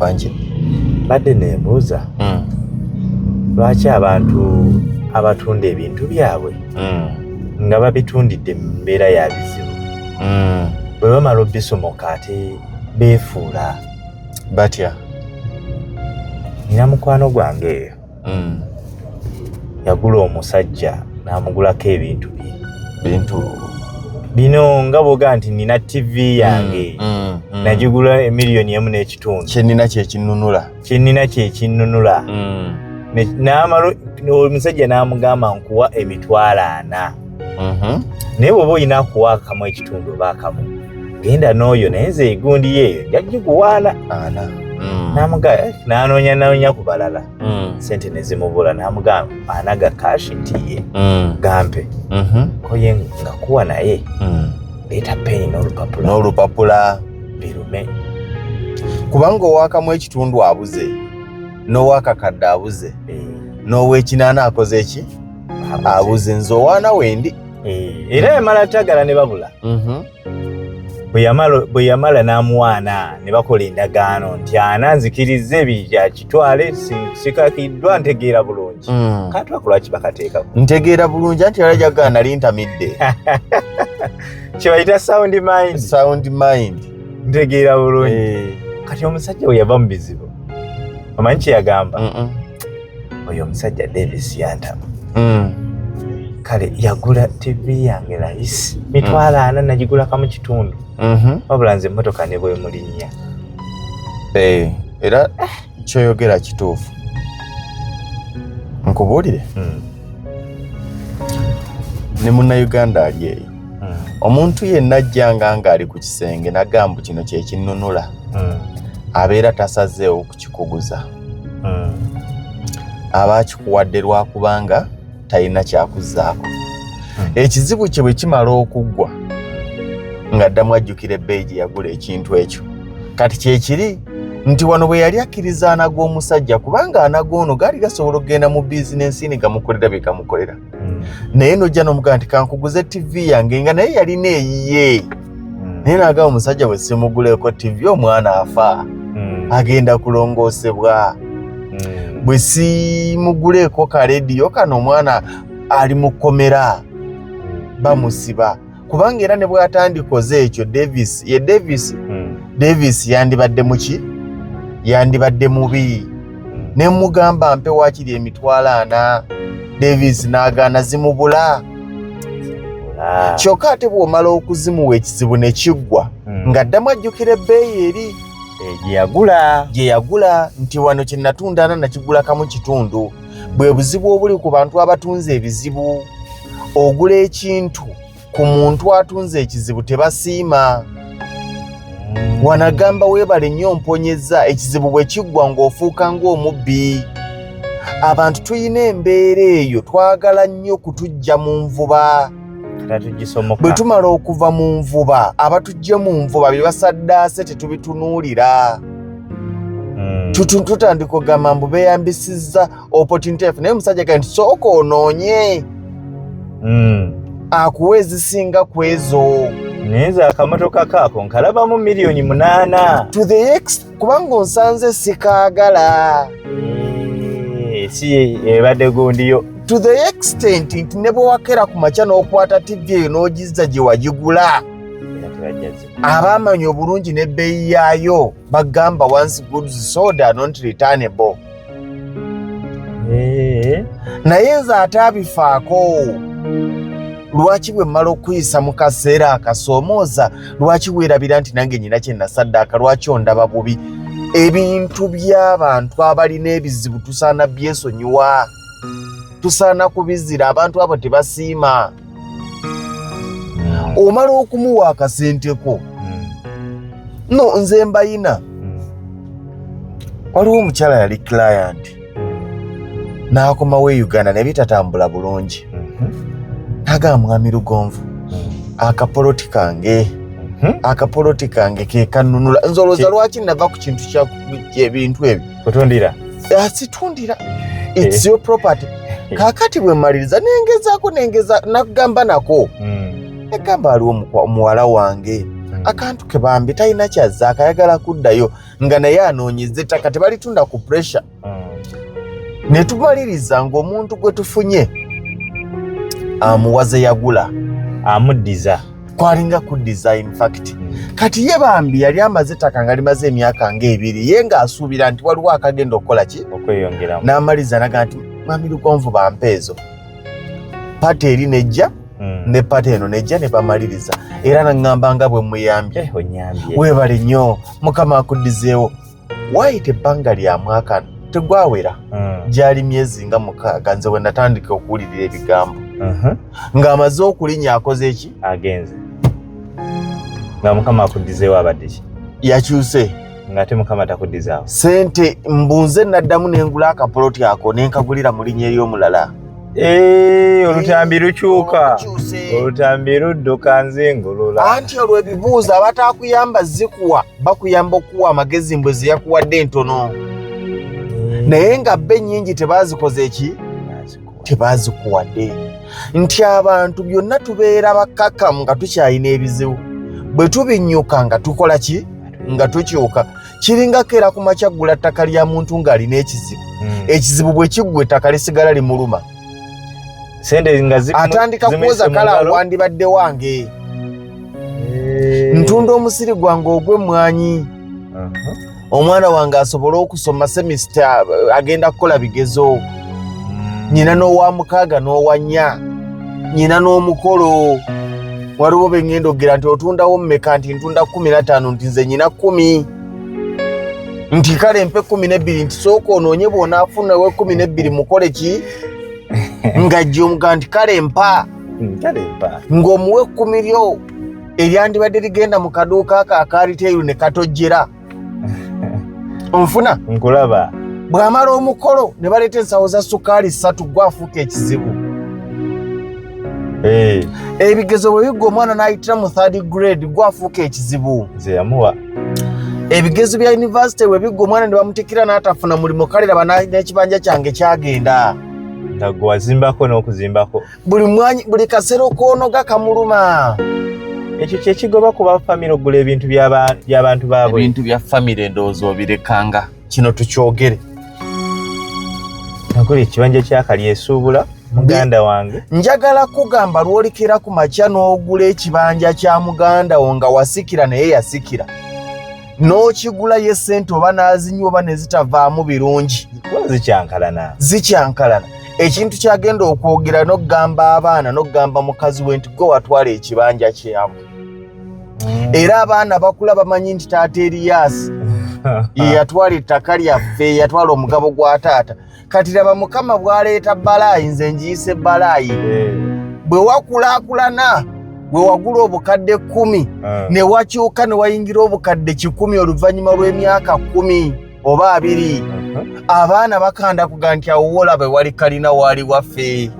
Wangi badde nebuuza lwaki abantu abatunda ebintu byabwe nga babitundidde mu mbeera ya bizibu bwe bamala obisomoka ate beefuula batya. nina mukwano gwange eyo yagula omusajja n'amugulako ebintu bye bino nga bwoga nti nina TV yange nagigula $1.5 kyenina kyekinnunula n'amala omusajja n'amugamba nkuwa $40,000 naye bw'oba olina kuwa akamu ekitundu oba akamu genda n'oyo naye nze egundi yeeyo njagikuwaana n'anoonya ku balala sente ne zimubula n'amugamba anaga kashi ntiye gampe koye nga kuwa naye leeta peni n'olupapula birume kubanga owakamu ekitundu abuze n'owakakadde abuze n'owekinaana akoze eki abuze nze owaana wendi era yamala tagala ne babula bwe yamala n'amuwaana ne bakola endagaano nti ananzikiriza ebyo kitwale sikakiddwa ntegeera bulungi katwako lwaki bakateekako ntegeera bulungi anti era jagala nali ntamidde kyebayita sound mind ntegeera bulungi kati omusajja we yava mu bizibu omanyi kye yagamba oyo omusajja Davis yantama kale yagula TV yange layisi $40,000 nagigula kamu kitundu wabula nze emmotoka ne bwe mulinnya era kyoyogera kituufu nkubuulire ne munnayuganda ali eyo omuntu yenna ajjanga nga ali ku kisenge nagamba kino kyekinnunula abeera tasazeewo kukikuguza aba akikuwadde lwakubanga talina kyakuzzaako ekizibu kye bwe kimala okuggwa ng'addamu ajjukira ebbeeyi gye yagula ekintu ekyo kati kyekiri nti wano bwe yali akkiriza anaga omusajja kubanga anaga ono gaali gasobola okugenda mu bizinensi ne gamukolera bye gamukolera naye nojja n'omugamba nti kankuguze TV yange nga naye yalina eyiye naye naagamba omusajja bwe simuguleeko TV omwana afa agenda kulongoosebwa bwe simuguleeko kalediyo kano omwana ali mu kkomera bamusiba kubanga era ne bw'atandikoze ekyo Davis yandibadde muki yandibadde mubi ne mugamba mpe waakiri $40,000 Davis n'agaana zimubula kyokka ate bw'omala okuzimuwa ekizibu ne kiggwa ng'addamu ajjukira ebbeeyi eri gye yagula nti wano kye natunda nakigula kamu kitundu bwe buzibu obuli ku bantu abatunze ebizibu ogula ekintu ku muntu atunze ekizibu tebasiima wanagamba weebale nnyo mponyeza ekizibu bwe kiggwa ng'ofuuka ng'omubbi abantu tuyina embeera eyo twagala nnyo kutujja mu nvuba bwe tumala okuva mu nvuba abatujja mu nvuba bye basaddaase tetubitunuulira tutandika okugamba mbu beeyambisizza opportunity efe naye omusajja gaa nti sooka onoonye akuwa ezisinga ku ezo naye nze akamotoka kaako nkalabamu $8,000,000 kubanga onsanze sikaagala si ebadde gundiyo to the extent nti ne bwe wakera ku makya n'okwata TV eyo n'ogizza gye wagigula abaamanya obulungi n'ebbeeyi yaayo bagamba once goods sold are not returnable naye nze ate abifaako lwaki bwe mmala okuyisa mu kaseera akasoomooza lwaki weerabira nti nange nyina kye nasaddaaka lwaki ondaba bubi ebintu by'abantu abalina ebizibu tusaana byesonyiwa tusaana kubizira abantu abo tebasiima omala okumuwa akasenteko no nze mbayina waliwo omukyala yali client n'akomawo e Uganda ne bitatambula bulungi nagamba mwami Lugonvu akapoloti kange ke kanunula nzoloza lwaki nava ku kintu ky'ebintu ebyo kutundira situndira it's your property kakati bwe mmaliriza nengeza nakugamba nako negamba aliwo muwala wange akantu ke bambi talina kyazza akayagala kuddayo nga naye anoonyezza ettaka tebalitunda ku pressure. Ne tumaliriza ng'omuntu gwe tufunye amuwaze yagula amuddiza kwalinga kuddiza in fact. Kati ye bambi yali amaze ettaka nga limaze emyaka ng'ebiri ye ng'asuubira nti waliwo akagenda okukola ki okweyongeramu. N'amaliriza naga nti mami Lugonvu bampeezo pata eri nejja ne pata eno nejja ne bamaliriza era naŋŋamba nga bwe muyambye weebale nnyo Mukama akuddizeewo. Waayita ebbanga lya mwaka tegwawera gyali myezi nga 6 nze we natandika okuwulirira ebigambo ng'amaze okulinnya akoze eki agenze nga Mukama akuddizeewo abadde ki yakyuse ng'ate Mukama takuddizaawo sente mbunze naddamu n'engula akapoloti ako n'enkagulira mu linnya ery'omulala. Olutambi lukyuka olutambi ludduka nzingulula. Anti olwo ebibuuzo abatakuyamba zikuwa bakuyamba okuwa amagezi mbwe ze yakuwadde entono naye nga bbe nnyingi tebazikoze eki tebazikuwadde. Nti abantu byonna tubeera bakkakkamu nga tukyalina ebizibu bwe tubinnyuka nga tukola ki nga tukyuka. Kiringa keera ku makya ggula ttaka lya muntu ng'alina ekizibu ekizibu bwe kiggwa ettaka lisigala limuluma sente nga atandika kuwoza kala wandibadde wange ntunda omusiri gwange ogw'emmwanyi omwana wange asobole okusoma semester agenda kukola bigezo nyina n'owa 6 n'owa 4 nyina n'omukolo waliwo bengenda ogera nti otundawo mmeka nti ntunda 15 nti nze nyina 10 nti kale mpe 12 nti sooka onoonye bw'onaafunawe 12 mukole ki ngajja omuga nti kale mpa ng'omuwe 10 lyo eryandibadde ligenda mu kaduuka ako akaaliteeru ne katojjera onfuna nkulaba bw'amala omukolo ne baleeta ensawo za sukaali 3 gwafuuka ekizibu. Ebigezo bwe biggwa omwana n'ayitira mu 3rd grade gwafuuka ekizibu. Nze yamuwa ebigezo bya university bwe biggwa omwana ne bamutikira n'atafuna mulimu kale laba n'ekibanja kyange kyagenda nga gwe wazimbako n'okuzimbako buli kasero koonoga kamuluma. Ekyo kyekigoba ku bafamire okugula ebintu by'abantu baabwe. Ebintu bya famire endowooza obirekanga kino tukyogere. Nagula ekibanja kya Kalyesuubula muganda wange. Njagala kugamba lw'olikira ku makya n'ogula ekibanja kya muganda wo nga wasikira naye yasikira n'okigula ye ssente oba n'azinywa oba ne zitavaamu birungi zikyankalana. Ekintu kyagenda okwogera n'okugamba abaana n'okugamba mukazi we nti gwe watwala ekibanja kyabwe era abaana bakula bamanyi nti taata Eriyaasi ye yatwala ettaka lyaffe yatwala omugabo gwa taata. Kati laba Mukama bw'aleeta balaayi nze njiyise balaayi bwe wakulaakulana bwe wagula obukadde 10 ne wakyuka ne wayingira obukadde 100 oluvannyuma lw'emyaka 10 oba 2 abaana bakanda kuga nti awo wolabe wali kalina waali waffe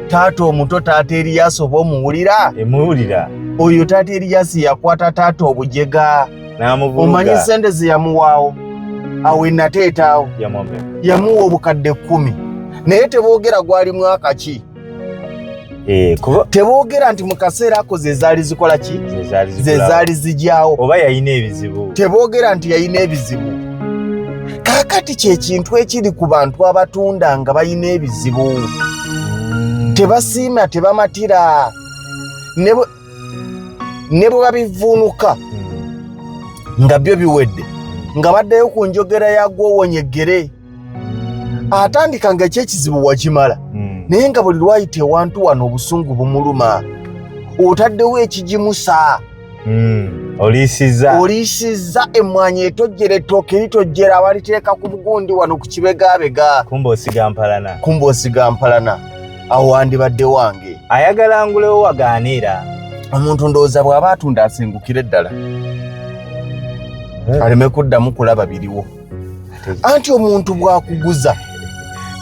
taata omuto taata Eriyaasi oba omuwulira emuwulira oyo taata Eriyaasi yakwata taata obujega omanyi sente ze yamuwaawo awo enateetaawo yamuwa obukadde 10 naye teboogera gwali mwaka ki teboogera nti mu kaseera ako ze zaali zikola ki ze zaali zijyawo oba yayina ebizibu teboogera nti yayina ebizibu. Kaakati kyekintu ekiri ku bantu abatunda nga bayina ebizibu tebasiima tebamatira ne bwe babivuunuka nga byo biwedde nga baddayo ku njogera yagwowonyeggere atandika nga ekyekizibu wakimala naye nga buli lwayita ewantu wano obusungu bumuluma otaddewo ekigimusa oliisizza emmwanyi etojjera ettooke litojjera abaliteeka ku bugundi wano ku kibegaabega kumba osiga mpalana awo wandibadde wange ayagala ngulewo wagaanira omuntu ndowooza bw'aba atunda asengukire ddala aleme kuddamu kulaba biriwo anti omuntu bw'akuguza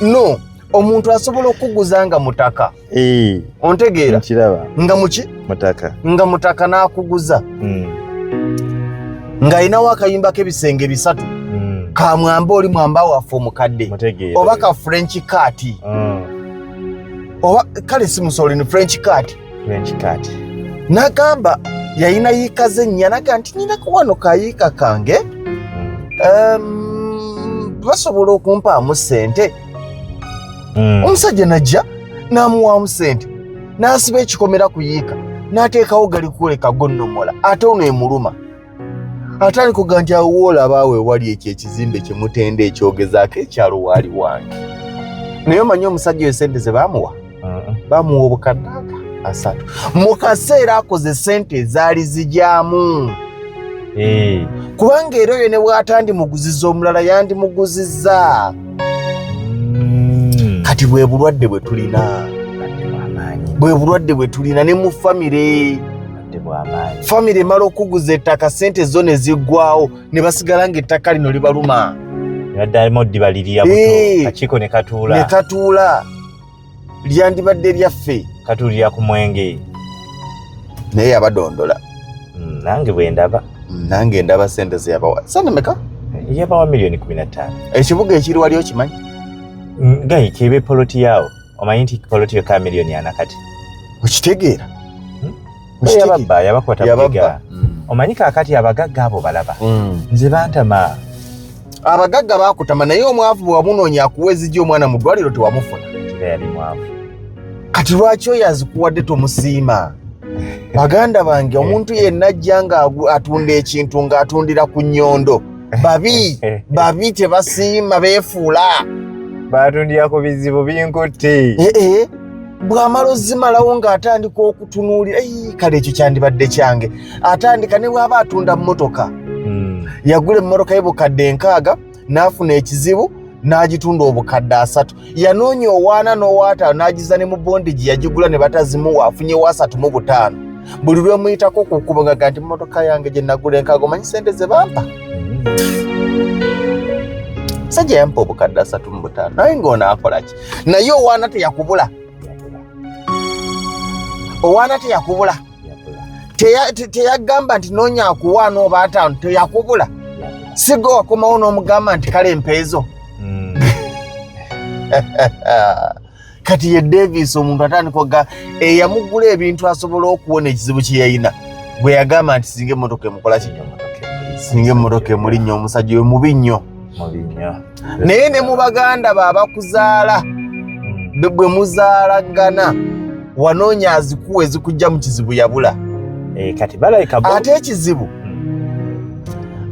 no omuntu asobola okuguza nga mutaka ontegeera nga muki nga mutaka n'akuguza ng'ayinawo akayimba k'ebisenge 3 ka mwamba oli mwamba waffe omukadde oba ka French cat oba kale simusoli ni French cat n'agamba yayina yiika ze nnyanaga nti nina wano kayiika kange basobola okumpaamu ssente. Omusajja najja n'amuwaamu ssente n'asiba ekikomera ku yiika n'ateekawo gali kwoleka gonnomola ate ono emuluma atandika okuga nti awo woolaba awo ewali ekyo ekizimbe kye mutenda ekyogezaako ekyalo waali wange. Naye omanyi omusajja oyo ssente ze baamuwa? Baamuwa obukadde 3. Mu kaseera akoze ssente ezaali zijyamu. Kubanga era oyo ne bw'atandimuguzizza omulala yandimuguzizza. Kati bwe bulwadde bwe tulina. Bwe bulwadde bwe tulina ne mu famire. Famire emala okuguza ettaka ssente zo ne ziggwawo ne basigala ng'ettaka lino libaluma. Yaddalimo ddibaliriya buto kakiiko ne katuula. Ne katuula. Lyandibadde lyaffe. Katuulira ku mwenge. Naye yabadondola. Nange bwe ndaba. Nange ndaba ssente ze yabawa. Ssente meka? Yabawa $15,000,000. Ekibuga ekiri wali okimanyi? Gayi kyebe poloti yawo. Omanyi nti poloti yo $1,000,000 kati. Okitegeera? Yababba yabakwata buga. Omanyi kaakati abagagga abo balaba. Nze bantama. Abagagga baakutama naye omwavu bwe wamunoonya akuwezi gye omwana mu ddwaliro tewamufuna. Yali mwavu. Kati lwaki oyo azikuwadde tomusiima? Baganda bange omuntu yenna ajja nga atunda ekintu ng'atundira ku nnyondo. Babi tebasiima beefuula. Batundira ku bizibu binkutte. Bw'amala ozimalawo ng'atandika okutunuulira kale ekyo kyandibadde kyange. Atandika ne bw'aba atunda mmotoka. Yagula emmotoka ye bukadde 6 n'afuna ekizibu n'agitunda obukadde 3. Yanoonya owaana n'owaata n'agiza ne mu bondi gye yagigula ne batazimuwa afunye wa 3.5. Buli lwe muyitako kukubaga nti mmotoka yange gye nagula 6 omanyi ssente ze bampa. Sajja yampa obukadde 3.5 naye ng'ono akola ki? Naye owaana teyakubula. Owaana teyakubula. Teyagamba nti noonya akuwa n'oba 5 teyakubula. Sigo wakomawo n'omugamba nti kale empeezo. Kati ye Davis omuntu atandika okga eyamugula ebintu asobola okuwona ekizibu kye yayina. Bwe yagamba nti singa emmotoka emukola ki? Singa emmotoka emuli nnyo omusajja oyo mubi nnyo. Naye ne mu baganda baabakuzaala bwe muzaalagana wanoonya azikuwa ezikujja mu kizibu yabula. Kati balayika bo. Ate ekizibu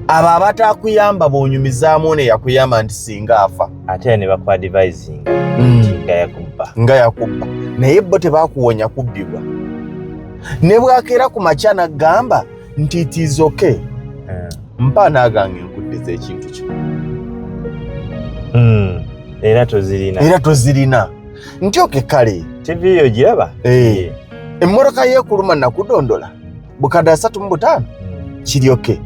abo abatakuyamba b'onyumizaamu ne yakuyamba nti singa afa. Ate ne bakwadvisinga nga yakubba. Naye bo tebaakuwonya kubbibwa. Ne bwakeera ku makya n'aggamba nti it is okay. Mpa n'agange nkuddiza ekintu kino. Era tozirina. Nti oke kale. TV yo giraba? Emmotoka y'ekuluma nakudondola. Bukadde 3.5. Kiri oke.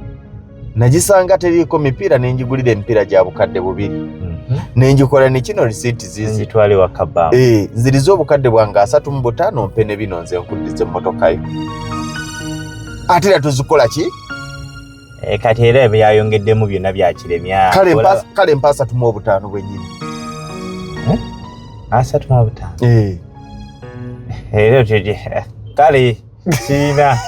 Nagisanga teriiko mipiira ne njigulira emipiira gya bukadde 2. Ne njikola ne kino receipt zizi. Njitwale wakabba. Zirizo obukadde bwange 3.5 mpe ne bino nze nkuddize emmotoka yo. Ate era tuzikola ki? Kati era byayongeddemu byonna byakiremya. Kale mpa 3.5 bwennyini. 3.5. Era tuje. Kale Sina.